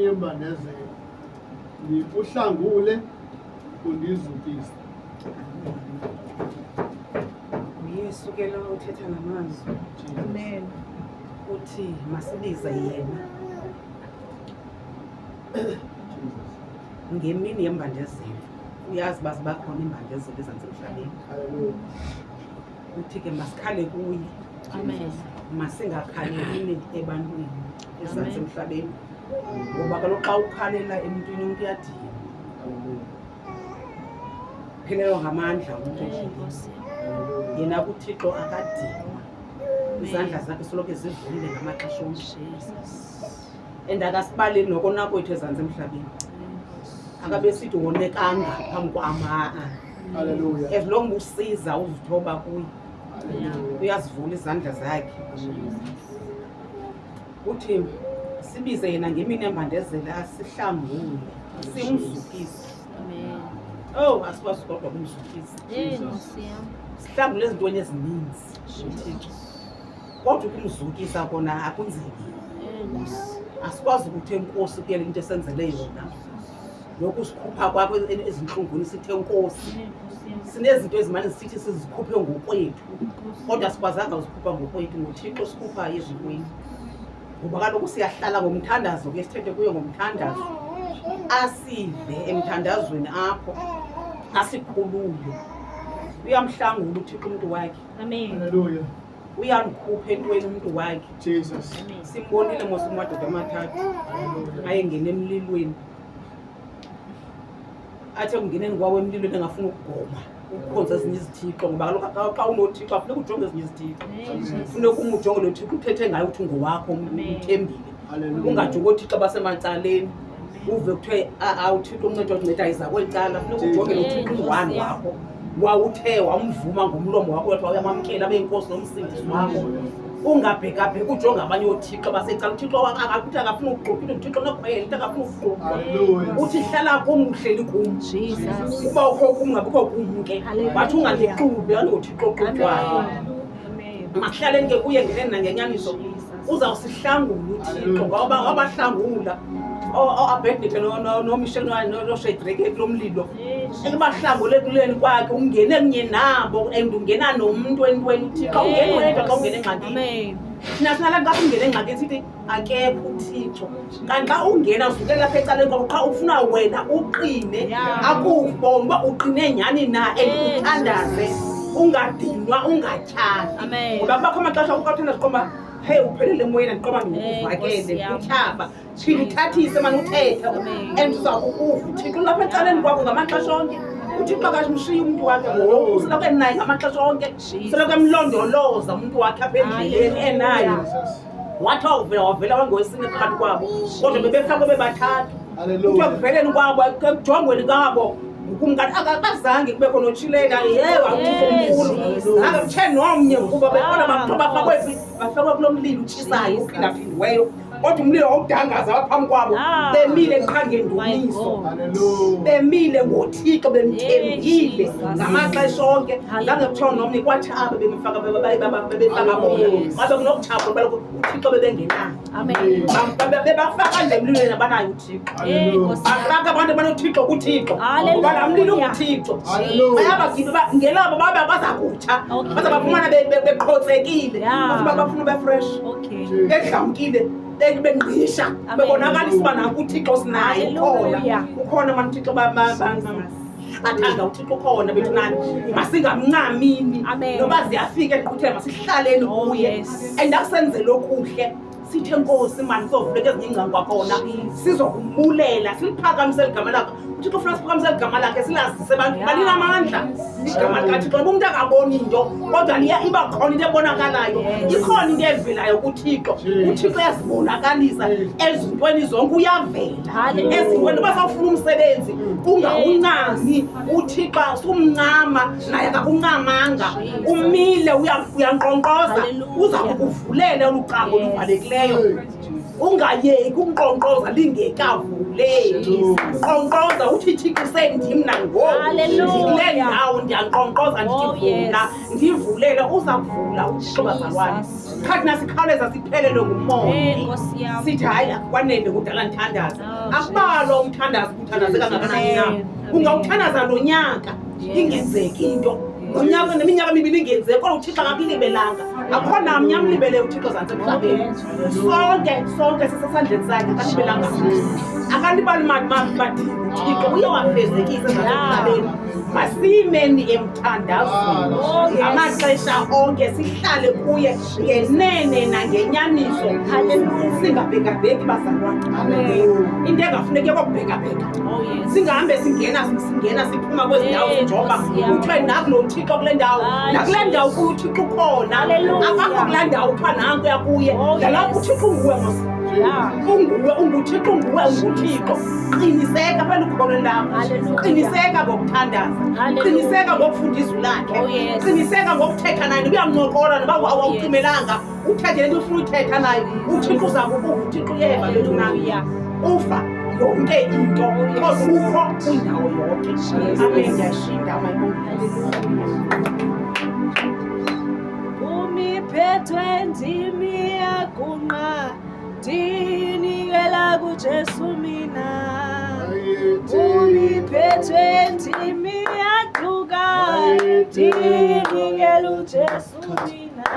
embandezelo, uhlangule undizukise. Yesu ke lo uthetha namazwi. Amen. Uthi masibize yena ngemini yembandezelo. Uyazi bazi bakhona imbandezelo ezantsi emhlabeni. Hallelujah. Uthi ke masikhale kuye. Amen. Masingakhaleli ebantwini ezantsi emhlabeni. Ngoba kaloku xa ukhalela emntwini umntu uyadinwa. Phelelwa ngamandla umuntu. Yena kuThixo akadinwa. Izandla zakhe soloko zivulile ngamaxesha onke. And akasibaleli nokona kwethu ezantsi emhlabeni. Akabe sithi wonekanga phambi kwama. Hallelujah. As long usiza uzithoba kuye. Hallelujah. Uyazivula izandla zakhe. Uthi sibize yena ngemini yembandezelo asihlambule simzukise. Amen. Oh, asikwazi kodwa kumzukisa. Sihlambule ezintweni ezininzi. Kodwa ukumzukisa kona akunzima. Asikwazi ukuthi enkosi kuyele into esenzele yona. Lokhu sikhupha kwakho ezinhlungwini sithe enkosi. Sinezinto ezimane sithi sizikhuphe ngokwethu. Kodwa sikwazanga uzikhupha ngokwethu ngoThixo sikhupha ezintweni. Ngoba kaloku siyahlala ngomthandazo ke sithethe kuyo ngomthandazo. Asive emthandazweni apho asikhulule. Uyamhlangula uThixo umuntu wakhe. Amen. Hallelujah. Uyamkhupha entweni umuntu wakhe. Jesus. Simbonile mosumadoda amathathu ayengena emlilweni. Athe ungeneni kwawo emlilweni engafuna ukugoma. Ukukhonza ezinye izithixo ngoba kaloku xa unoThixo afuneka ujonge ezinye izithixo. Funeka umujonge lo Thixo uthethe ngayo uthi ngowakho umthembile. Ungajongi oThixo abasemacaleni. Uve kuthiwe awuThixo umncede wanceda iza kweli cala. Funeka ujonge lo Thixo ungwani wakho. Wawuthe wamvuma ngomlomo wakho wathi uyamamkela abe inkosi nomsindisi wakho. Ungabhekabheka ujonge abanye oThixo basecala. UThixo akakuthi akafuna ukuqoqa uThixo nokhwela into akafuna ukuqoqa. Uthi hlala kum uhleli kum. Jesus. Uba ukho kum ngabikho kum ke. Wathi ungandixube anoThixo oqoqwayo. Amen. Mahlaleni ke kuye ngenene nangenyaniso. Uzawusihlangula uThixo ngoba wabahlangula. Abednego noMishel noShadrach kulomlilo. Ekubahlangule kuleni kwakhe ungene emnye nabo and ungena nomuntu entweni uThixo ungene wedwa xa ungene engxakini. Amen. Thina sinala xa ungene engxakini sithi akekho uThixo. Kanti xa ungena uvukela lapha ecaleni kwakho xa ufuna wena uqine akubone uba uqine nyani na and uthandaze ungadinwa ungatyhafi. Amen. Ngoba kubakho amaxesha ukuthandaza siqomba hey uphelele emoyeni andiqoba ndikuvakele utyhaba phinde uthathise manje uthethe and uzakukuva uThixo lapha ecaleni kwakho ngamaxesha onke. uThixo akashimshiya umuntu wakhe ngoku usoloko enaye ngamaxesha onke usoloko emlondoloza umuntu wakhe apha endleleni enayo. Wathi wavela wangowesine phakathi kwabo kodwa bebefakwe bebathathu. Kuthiwa kuveleni kwabo ekujongweni kwabo ukumkani akazange kubekho notshilena yewa uThixo omkhulu akuthe nomnye ngokuba bebona bafakwe kulo mlilo utshisayo uphindaphindiweyo kodwa umlilo wawudangaza waphambi kwabo bemile qha ngendumiso. Bemile ngoThixo bemthembile ngamaxesha onke. Zange kuthiwa nomnye kwathi aba bebefaka bona ngabe kunokutshapha baloko uThixo bebengenayo. Amen. Bebafaka nje emlilweni abanayo uThixo. Bafaka abantu abanoThixo kuThixo ngoba laa mlilo unguThixo. Bayabagibela ngelabo babe bazakutsha bazabafumana beqhotzekile bafuna befresh bedlamkile bengqisha bebonakalisa uba nanku uThixo sinaye ukhona mani uThixo athanda uThixo ukhona bethu nani masingamncamini noba ziyafika enqkutheni masihlaleni kuye and akusenzele okuhle sithi enkosi mani sovuleka ezinye ingcango kwakhona sizokumbulela siliphakamise igama lakhe. uThixo ufuna siphakamise igama lakhe silazise abantu balinamandla igama likaThixo ngoba umuntu akaboni into kodwa iba khona into ebonakalayo. Ikhona into evelayo kuThixo. uThixo uyazibonakalisa ezintweni zonke uyavela ezintweni uba sawufuna umsebenzi ungawuncami uThixo sumncama naye akakuncamanga umile uyanqonqoza uza kukuvulela olucango oluvalekileyo. ungayeki umqonqoza lingekavuleki. Uqonqoza uthi Thixo sendim nangoku kule ndawo ndiyanqonqoza ndivula ndivulele uza kuvula uThixo bazalwane. Khathi nasikhawuleza siphelelwe ngumonde sithi hayi akwanele kudala ndithandaza. Akubalwa umthandazi kuthandazeka ngakanani na. Ungawuthandaza lo nyaka ingenzeki into. Unyaka neminyaka emibili ingenzeki kodwa uThixo akakulibelanga. Akho namnye amlibele uThixo zantsi emhlabeni. Sonke sisesandleni sakhe akalibelanga. Akalibali madini uThixo uye wafezekisa emhlabeni. Masiyimeni emthandazweni amaxesha onke sihlale kuye ngenene nangenyaniso. Singabhekabheki bazalwane. Into engafuneki kokubhekabheka. Singahambe singena siphuma kwezi ndawo sijoba kuthiwe nakulo Thixo kule ndawo nakule ndawo kuyo uThixo ukhona. Akakho kulaa ndawo kuthiwa nankuya kuye nalapho uThixo unguwe unguThixo unguThixo. Qiniseka phela ukholo lakho. Qiniseka ngokuthandaza. Qiniseka ngokufunda izwi lakhe. Qiniseka ngokuthetha naye noba uyamncokola noba awucimelanga uthethe lento ufuna uthetha naye. UThixo uza kukuva. UThixo uyeva lento nayo uva yonke into kodwa ukho kwindawo yonke. Amen. Ndiyashinda Umiphethwe ndimi yakunqa ndinikela kuJesu mina. Umiphethwe ndimi yaquka ndinikela uJesu mina.